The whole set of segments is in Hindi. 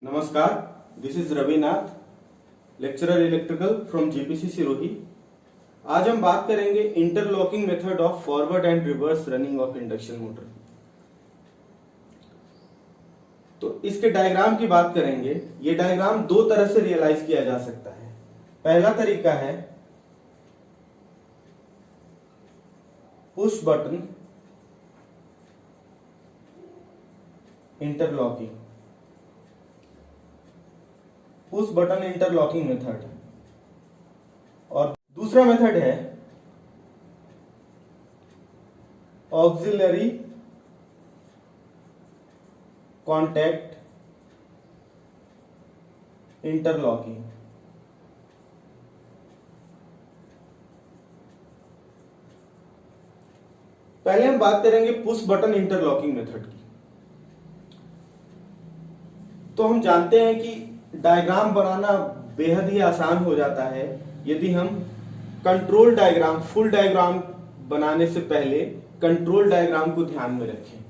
नमस्कार, this is Ravinath, lecturer electrical from GPC Sirohi. आज हम बात करेंगे interlocking method of forward and reverse running of induction motor. तो इसके डायग्राम की बात करेंगे। ये डायग्राम दो तरह से रियलाइज किया जा सकता है। पहला तरीका है push button interlocking, push button interlocking method. और दूसरा मेथड है ऑक्सिलरी कॉन्टैक्ट इंटरलॉकिंग। पहले हम बात करेंगे पुश बटन इंटरलॉकिंग मेथड की। तो हम जानते हैं कि डायग्राम बनाना बेहद ही आसान हो जाता है यदि हम कंट्रोल डायग्राम, फुल डायग्राम बनाने से पहले कंट्रोल डायग्राम को ध्यान में रखें।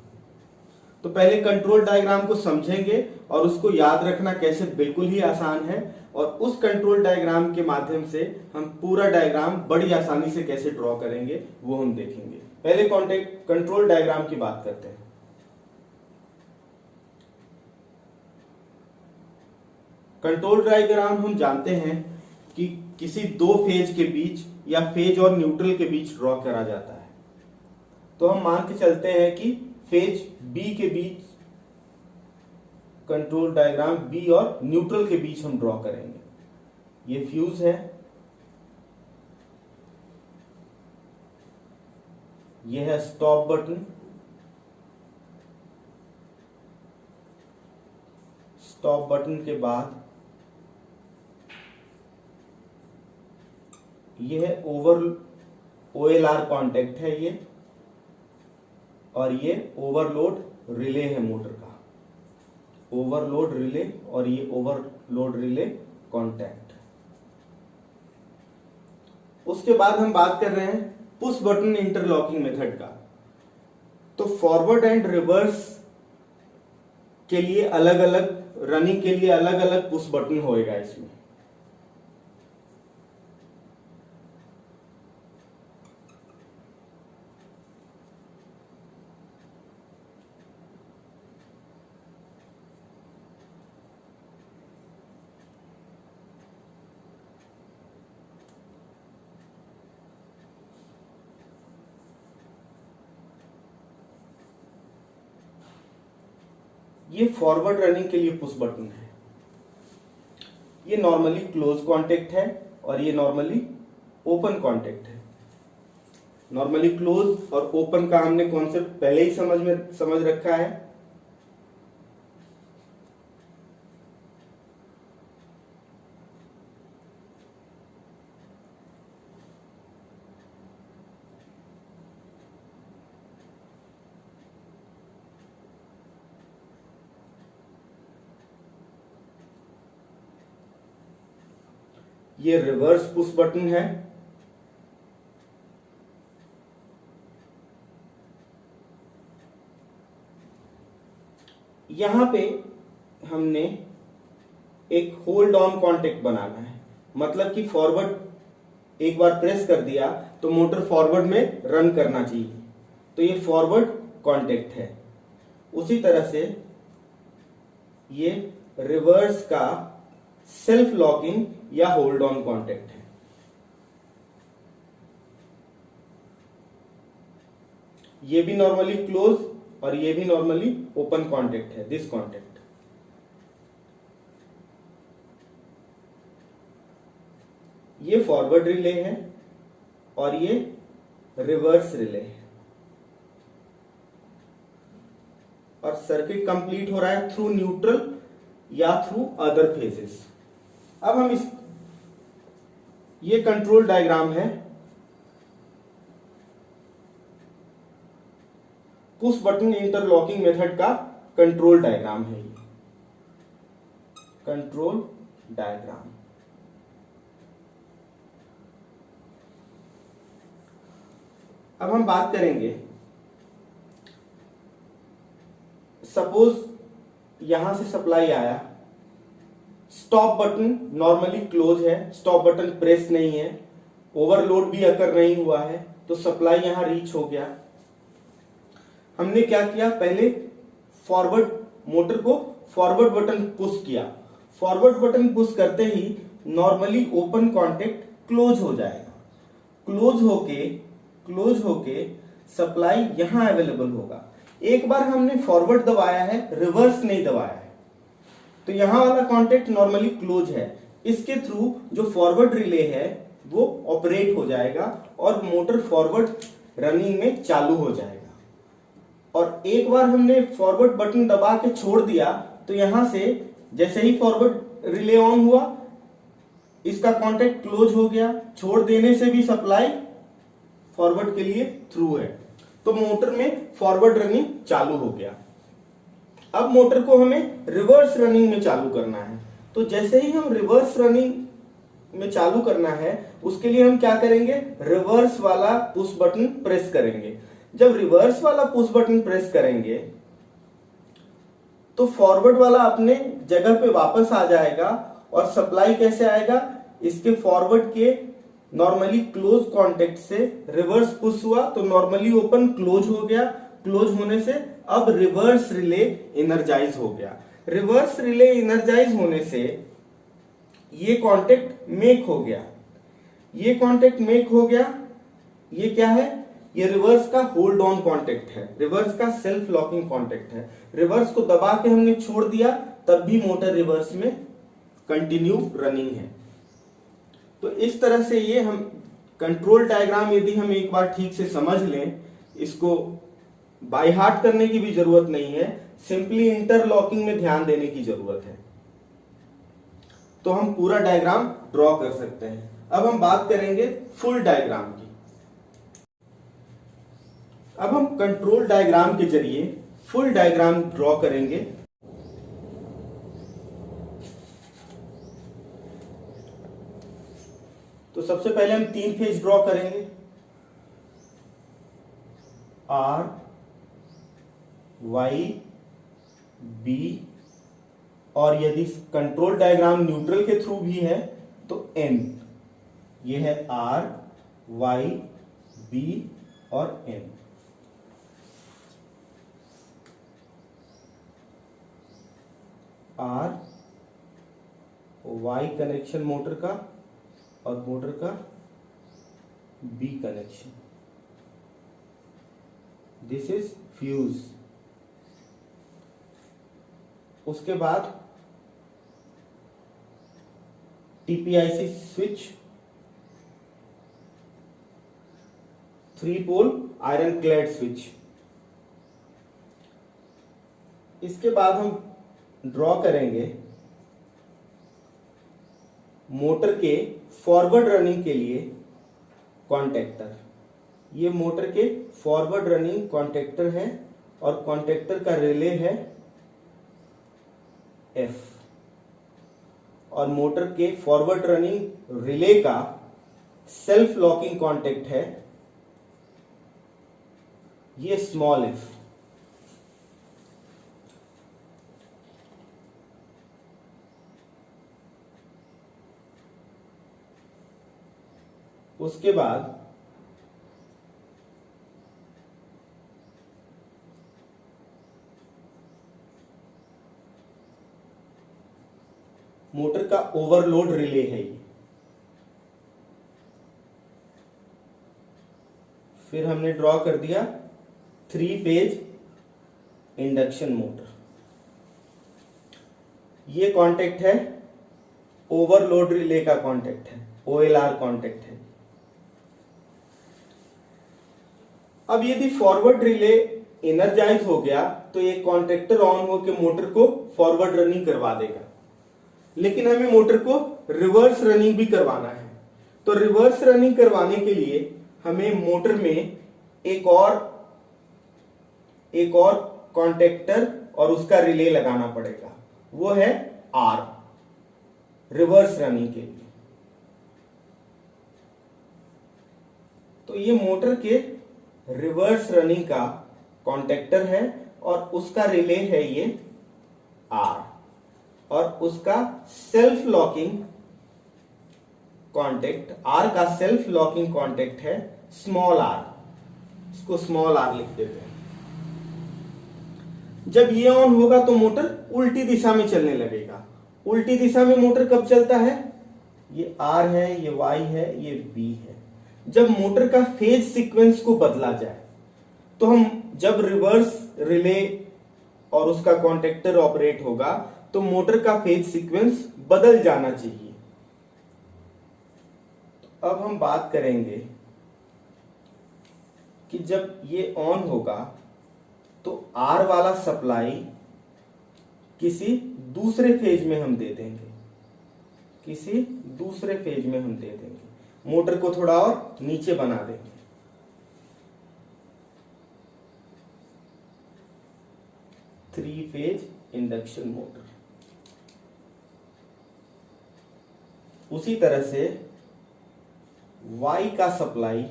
तो पहले कंट्रोल डायग्राम को समझेंगे और उसको याद रखना कैसे बिल्कुल ही आसान है, और उस कंट्रोल डायग्राम के माध्यम से हम पूरा डायग्राम बड़ी आसानी से कैसे ड्रॉ करेंगे वो हम देखेंगे। पहले कंट्रोल डायग्राम की बात करते हैं। कंट्रोल डायग्राम हम जानते हैं कि किसी दो फेज के बीच या फेज और न्यूट्रल के बीच ड्रॉ करा जाता है। तो हम मान के चलते हैं कि फेज बी के बीच कंट्रोल डायग्राम बी और न्यूट्रल के बीच हम ड्रॉ करेंगे। ये फ्यूज है, यह है स्टॉप बटन, स्टॉप बटन के बाद यह OLR कॉन्टेक्ट है ये, और ये ओवरलोड रिले है मोटर का, ओवरलोड रिले, और ये ओवरलोड रिले कॉन्टैक्ट। उसके बाद हम बात कर रहे हैं पुश बटन इंटरलॉकिंग मेथड का। तो फॉरवर्ड एंड रिवर्स के लिए अलग अलग, रनिंग के लिए अलग अलग पुश बटन होएगा इसमें। ये फॉरवर्ड रनिंग के लिए पुश बटन है। ये नॉर्मली क्लोज कॉन्टेक्ट है और ये नॉर्मली ओपन कॉन्टेक्ट है। नॉर्मली क्लोज और ओपन का हमने कॉन्सेप्ट पहले ही समझ रखा है। ये रिवर्स पुश बटन है। यहां पे हमने एक होल्ड ऑन कॉन्टेक्ट बनाना है, मतलब कि फॉरवर्ड एक बार प्रेस कर दिया तो मोटर फॉरवर्ड में रन करना चाहिए। तो ये फॉरवर्ड कॉन्टेक्ट है। उसी तरह से ये रिवर्स का सेल्फ लॉकिंग या होल्ड ऑन कॉन्टेक्ट है। ये भी नॉर्मली क्लोज और ये भी नॉर्मली ओपन कॉन्टेक्ट है, दिस कॉन्टेक्ट। ये फॉरवर्ड रिले है और ये रिवर्स रिले है, और सर्किट कंप्लीट हो रहा है थ्रू न्यूट्रल या थ्रू अदर फेजेस। अब हम ये कंट्रोल डायग्राम है पुश बटन इंटरलॉकिंग मेथड का कंट्रोल डायग्राम है। ये कंट्रोल डायग्राम। अब हम बात करेंगे, सपोज यहां से सप्लाई आया स्टॉप बटन नॉर्मली क्लोज है, स्टॉप बटन प्रेस नहीं है, ओवरलोड भी अकर नहीं हुआ है, तो सप्लाई यहां रीच हो गया। हमने क्या किया, पहले फॉरवर्ड मोटर को फॉरवर्ड बटन पुश किया। फॉरवर्ड बटन पुश करते ही नॉर्मली ओपन कॉन्टेक्ट क्लोज हो जाएगा। क्लोज होके सप्लाई यहां अवेलेबल होगा। एक बार हमने फॉरवर्ड दबाया है, रिवर्स नहीं दबाया है, तो यहां वाला कॉन्टेक्ट नॉर्मली क्लोज है। इसके थ्रू जो फॉरवर्ड रिले है वो ऑपरेट हो जाएगा और मोटर फॉरवर्ड रनिंग में चालू हो जाएगा। और एक बार हमने फॉरवर्ड बटन दबा के छोड़ दिया तो यहां से जैसे ही फॉरवर्ड रिले ऑन हुआ, इसका कॉन्टेक्ट क्लोज हो गया, छोड़ देने से भी सप्लाई फॉरवर्ड के लिए थ्रू है, तो मोटर में फॉरवर्ड रनिंग चालू हो गया। अब मोटर को हमें रिवर्स रनिंग में चालू करना है, तो जैसे ही हम रिवर्स रनिंग में चालू करना है उसके लिए हम क्या करेंगे, रिवर्स वाला पुश बटन प्रेस करेंगे। जब रिवर्स वाला पुश बटन प्रेस करेंगे तो फॉरवर्ड वाला अपने जगह पे वापस आ जाएगा और सप्लाई कैसे आएगा, इसके फॉरवर्ड के नॉर्मली क्लोज कॉन्टेक्ट से रिवर्स पुश हुआ तो नॉर्मली ओपन क्लोज हो गया। क्लोज होने से अब रिवर्स रिले एनर्जाइज हो गया। रिवर्स रिले एनर्जाइज होने से ये कॉन्टेक्ट मेक हो गया। ये क्या है, ये रिवर्स का होल्ड ऑन कॉन्टेक्ट है, रिवर्स का सेल्फ लॉकिंग कॉन्टेक्ट है। रिवर्स को दबा के हमने छोड़ दिया तब भी मोटर रिवर्स में कंटिन्यू रनिंग है। तो इस तरह से ये हम कंट्रोल डायग्राम यदि हम एक बार ठीक से समझ लें, इसको बाय हार्ट करने की भी जरूरत नहीं है, सिंपली इंटरलॉकिंग में ध्यान देने की जरूरत है, तो हम पूरा डायग्राम ड्रॉ कर सकते हैं। अब हम बात करेंगे फुल डायग्राम की। अब हम कंट्रोल डायग्राम के जरिए फुल डायग्राम ड्रॉ करेंगे। तो सबसे पहले हम 3 फेज ड्रॉ करेंगे, आर, वाई, बी, और यदि कंट्रोल डायग्राम न्यूट्रल के थ्रू भी है तो एन। ये है आर, वाई, बी और N. R, Y connection motor का और मोटर का B connection, this is fuse. उसके बाद TPIC switch, 3 pole iron clad switch. इसके बाद हम ड्रॉ करेंगे मोटर के फॉरवर्ड रनिंग के लिए कॉन्टेक्टर। ये मोटर के फॉरवर्ड रनिंग कॉन्टेक्टर है और कॉन्टेक्टर का रिले है एफ, और मोटर के फॉरवर्ड रनिंग रिले का सेल्फ लॉकिंग कॉन्टेक्ट है ये स्मॉल एफ। उसके बाद मोटर का ओवरलोड रिले है ये। फिर हमने ड्रॉ कर दिया 3 फेज इंडक्शन मोटर। ये कॉन्टेक्ट है ओवरलोड रिले का कॉन्टेक्ट है, OLR कॉन्टेक्ट है। अब यदि फॉरवर्ड रिले एनर्जाइज हो गया तो ये कॉन्टेक्टर ऑन होकर मोटर को फॉरवर्ड रनिंग करवा देगा, लेकिन हमें मोटर को रिवर्स रनिंग भी करवाना है। तो रिवर्स रनिंग करवाने के लिए हमें मोटर में एक और कॉन्टेक्टर और उसका रिले लगाना पड़ेगा, वो है R, रिवर्स रनिंग के लिए। तो ये मोटर के रिवर्स रनिंग का कॉन्टेक्टर है और उसका रिले है ये R। और उसका सेल्फ लॉकिंग कॉन्टेक्ट, आर का सेल्फ लॉकिंग कॉन्टेक्ट है स्मॉल आर, इसको स्मॉल आर लिख देते हैं। जब ये ऑन होगा तो मोटर उल्टी दिशा में चलने लगेगा। उल्टी दिशा में मोटर कब चलता है? ये आर है, ये वाई है, ये बी है। जब मोटर का फेज सीक्वेंस को बदला जाए तो हम जब रिवर्स रिले और उसका कॉन्टेक्टर ऑपरेट होगा तो मोटर का फेज सीक्वेंस बदल जाना चाहिए। तो अब हम बात करेंगे कि जब ये ऑन होगा तो आर वाला सप्लाई किसी दूसरे फेज में हम दे देंगे, किसी दूसरे फेज में हम दे देंगे, मोटर को थोड़ा और नीचे बना देंगे। Three phase induction motor. उसी तरह से Y का सप्लाई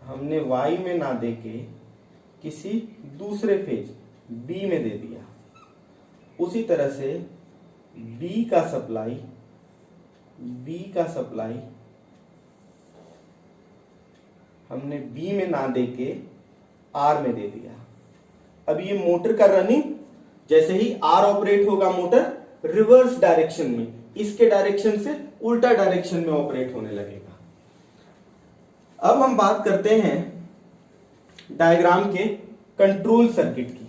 हमने Y में ना देके किसी दूसरे फेज B में दे दिया। उसी तरह से B का सप्लाई हमने B में ना देके R में दे दिया। अब ये मोटर का रनिंग, जैसे ही R ऑपरेट होगा मोटर रिवर्स डायरेक्शन में, इसके डायरेक्शन से उल्टा डायरेक्शन में ऑपरेट होने लगेगा। अब हम बात करते हैं डायग्राम के कंट्रोल सर्किट की।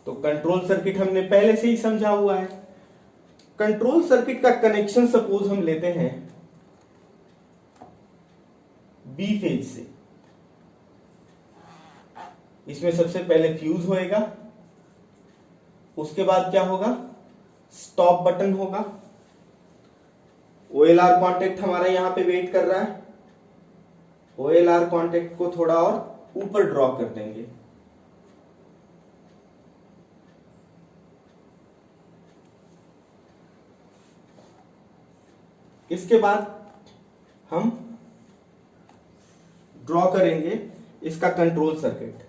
तो कंट्रोल सर्किट हमने पहले से ही समझा हुआ है। कंट्रोल सर्किट का कनेक्शन सपोज हम लेते हैं बी फेज से। इसमें सबसे पहले फ्यूज होएगा, उसके बाद क्या होगा? स्टॉप बटन होगा। OLR कॉन्टेक्ट हमारा यहां पे वेट कर रहा है। OLR कॉन्टेक्ट को थोड़ा और ऊपर ड्रॉ कर देंगे। इसके बाद हम ड्रॉ करेंगे इसका कंट्रोल सर्किट।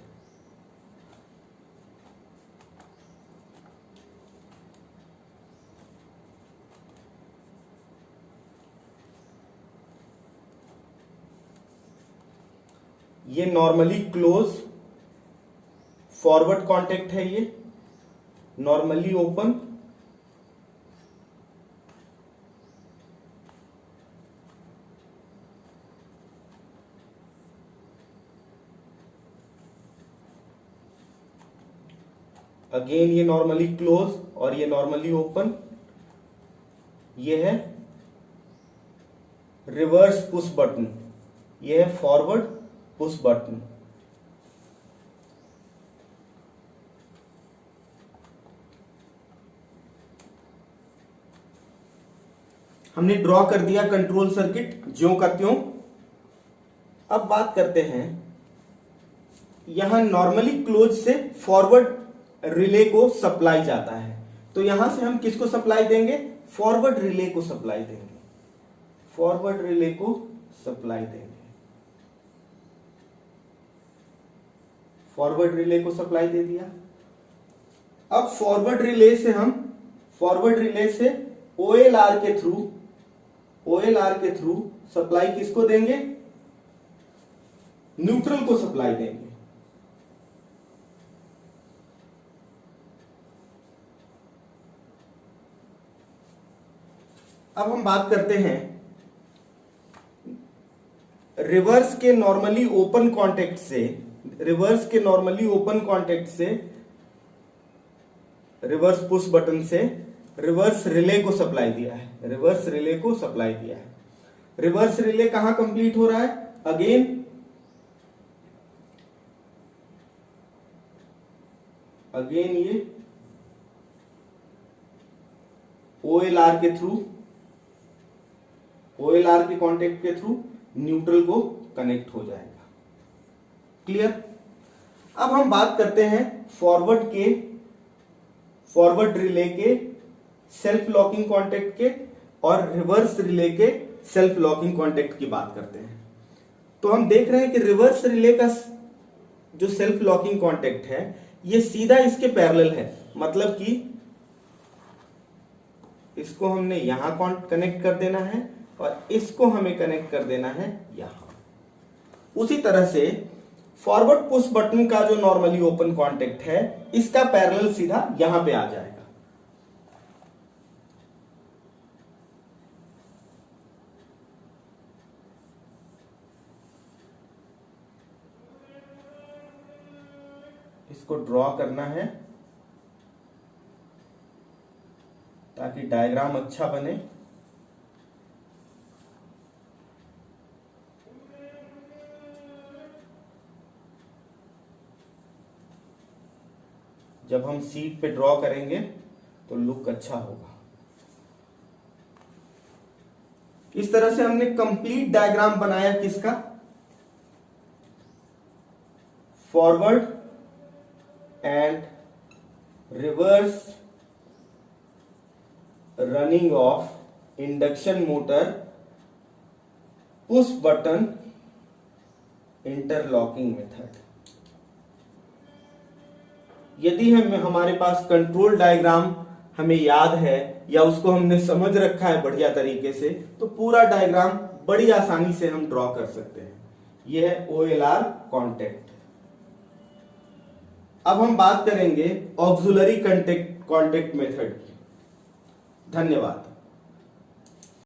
ये नॉर्मली क्लोज फॉरवर्ड कॉन्टेक्ट है, ये नॉर्मली ओपन, अगेन ये नॉर्मली क्लोज और ये नॉर्मली ओपन। ये है रिवर्स पुश बटन, ये है फॉरवर्ड पुश बटन। हमने ड्रॉ कर दिया कंट्रोल सर्किट ज्यों का त्यों। अब बात करते हैं, यहां नॉर्मली क्लोज से फॉरवर्ड रिले को सप्लाई जाता है, तो यहां से हम किसको सप्लाई देंगे? फॉरवर्ड रिले को सप्लाई देंगे, फॉरवर्ड रिले को सप्लाई देंगे, फॉरवर्ड रिले को सप्लाई दे दिया। अब फॉरवर्ड रिले से OLR के थ्रू सप्लाई किसको देंगे? न्यूट्रल को सप्लाई देंगे। अब हम बात करते हैं रिवर्स के नॉर्मली ओपन कांटेक्ट से रिवर्स पुश बटन से रिवर्स रिले को सप्लाई दिया है, रिवर्स रिले कहां कंप्लीट हो रहा है? अगेन ये OLR के कांटेक्ट के थ्रू न्यूट्रल को कनेक्ट हो जाएगा। क्लियर? अब हम बात करते हैं फॉरवर्ड रिले के सेल्फ लॉकिंग कांटेक्ट के और रिवर्स रिले के सेल्फ लॉकिंग कांटेक्ट की बात करते हैं। तो हम देख रहे हैं कि रिवर्स रिले का जो सेल्फ लॉकिंग कॉन्टेक्ट है ये सीधा इसके पैरेलल है, मतलब कि इसको हमने यहां कनेक्ट कर देना है और इसको हमें कनेक्ट कर देना है यहां। उसी तरह से फॉरवर्ड पुश बटन का जो नॉर्मली ओपन कॉन्टेक्ट है इसका पैरेलल सीधा यहां पे आ जाएगा। इसको ड्रॉ करना है ताकि डायग्राम अच्छा बने। जब हम सीट पे ड्रॉ करेंगे तो लुक अच्छा होगा। इस तरह से हमने कंप्लीट डायग्राम बनाया किसका, forward and reverse running of induction motor push button interlocking method. यदि हमारे पास कंट्रोल डायग्राम हमें याद है या उसको हमने समझ रखा है बढ़िया तरीके से, तो पूरा डायग्राम बड़ी आसानी से हम ड्रॉ कर सकते हैं। यह है OLR कॉन्टेक्ट। अब हम बात करेंगे ऑक्सिलरी कॉन्टेक्ट मेथड की। धन्यवाद।